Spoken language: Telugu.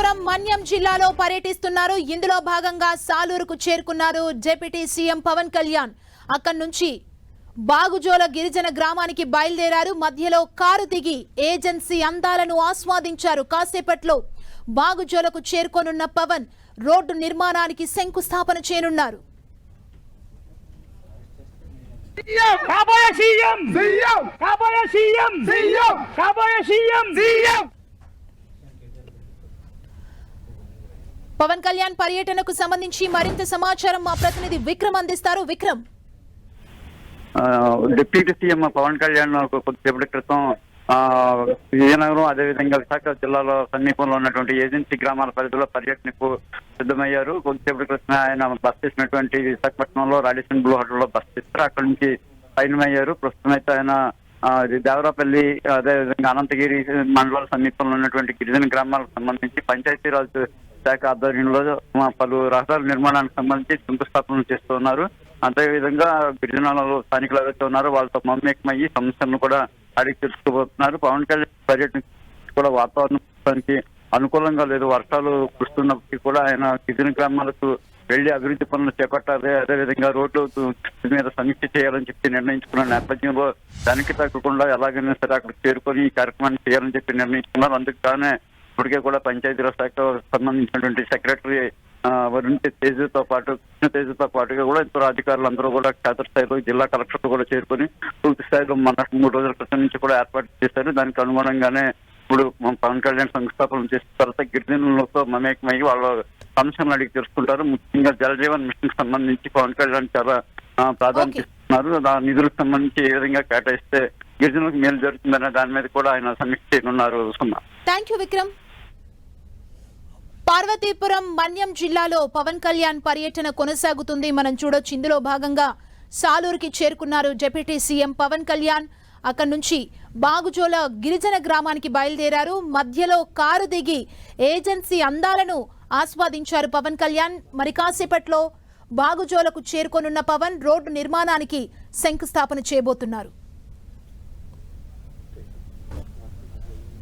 పార్వతీపురం మన్యం జిల్లాలో పర్యటిస్తున్నారు. ఇందులో భాగంగా సాలూరుకు చేరుకున్నారు డిప్యూటీ సీఎం పవన్ కళ్యాణ్. అక్కడి నుంచి బాగుజోల గిరిజన గ్రామానికి బయలుదేరారు. మధ్యలో కారు దిగి ఏజెన్సీ అందాలను ఆస్వాదించారు. కాసేపట్లో బాగుజోలకు చేరుకోనున్న పవన్ రోడ్డు నిర్మాణానికి శంకుస్థాపన చేయనున్నారు. పవన్ కళ్యాణ్ పర్యటనకు సంబంధించి మరింత సమాచారం మా ప్రతినిధి విక్రమ్ అందిస్తారు. విక్రమ్, డిప్యూటీ సీఎం పవన్ కళ్యాణ్ కొద్దిసేపటి క్రితం విజయనగరం అదేవిధంగా విశాఖ జిల్లాలో సమీపంలో ఉన్నటువంటి ఏజెన్సీ గ్రామాల పరిధిలో పర్యటనకు సిద్ధమయ్యారు. కొద్దిసేపటి క్రితం ఆయన బస్ చేసినటువంటి విశాఖపట్నంలో రాడిసన్ బ్లూ హోటల్లో బస్ చేస్తారు. అక్కడి నుంచి పయనమయ్యారు. ప్రస్తుతం అయితే ఆయన దేవరాపల్లి అదేవిధంగా అనంతగిరి మండలాల సమీపంలో ఉన్నటువంటి గిరిజన గ్రామాలకు సంబంధించి పంచాయతీరాజ్ శాఖ ఆధ్వర్యంలో పలు రహదారుల నిర్మాణానికి సంబంధించి శంకుస్థాపనలు చేస్తున్నారు. అదేవిధంగా గిరిజనాలలో స్థానికులు ఎవరైతే ఉన్నారో వాళ్ళతో మమేకమయ్యి సమస్యలను కూడా అడిగి తెలుసుకోబోతున్నారు. పవన్ కళ్యాణ్ పర్యటన కూడా వాతావరణానికి అనుకూలంగా లేదు. వర్షాలు కురుస్తున్నప్పటికీ కూడా ఆయన గిరిజన గ్రామాలకు వెళ్లి అభివృద్ధి పనులు చేపట్టాలి, అదేవిధంగా రోడ్లు మీద సమీక్ష చేయాలని చెప్పి నిర్ణయించుకున్న నేపథ్యంలో దానికి తగ్గకుండా ఎలాగైనా సరే అక్కడ చేరుకొని ఈ కార్యక్రమాన్ని చేయాలని చెప్పి నిర్ణయించుకున్నారు. అందుకనే ఇప్పటికే కూడా పంచాయతీరాజ్ శాఖ సంబంధించినటువంటి సెక్రటరీ వరుణ్ తేజతో పాటు కృష్ణ తేజతో పాటుగా కూడా ఇతర అధికారులు అందరూ కూడా క్షేత్రస్థాయిలో జిల్లా కలెక్టర్ కూడా చేరుకొని పూర్తి స్థాయిలో మన 3 రోజుల క్రితం నుంచి కూడా ఏర్పాటు చేశారు. దానికి అనుగుణంగానే ఇప్పుడు పవన్ కళ్యాణ్ శంకుస్థాపన చేసిన తర్వాత గిరిజనులతో మమేకమయ్యి వాళ్ళ సమస్యలను అడిగి తెలుసుకుంటారు. ముఖ్యంగా జలజీవన్ మిషన్ సంబంధించి పవన్ కళ్యాణ్ చాలా ప్రాధాన్యత ఇస్తున్నారు. ఆ నిధులకు సంబంధించి ఏ విధంగా కేటాయిస్తే గిరిజనులకు మేలు జరుగుతుందనే దాని మీద కూడా ఆయన సమీక్ష చేయనున్నారు. Thank you Vikram. పార్వతీపురం మన్యం జిల్లాలో పవన్ కళ్యాణ్ పర్యటన కొనసాగుతుంది. మనం చూడొచ్చు. ఇందులో భాగంగా సాలూరుకి చేరుకున్నారు డిప్యూటీ సీఎం పవన్ కళ్యాణ్. అక్కడి నుంచి బాగుజోల గిరిజన గ్రామానికి బయలుదేరారు. మధ్యలో కారు దిగి ఏజెన్సీ అందాలను ఆస్వాదించారు పవన్ కళ్యాణ్. మరి కాసేపట్లో బాగుజోలకు చేరుకోనున్న పవన్ రోడ్డు నిర్మాణానికి శంకుస్థాపన చేయబోతున్నారు.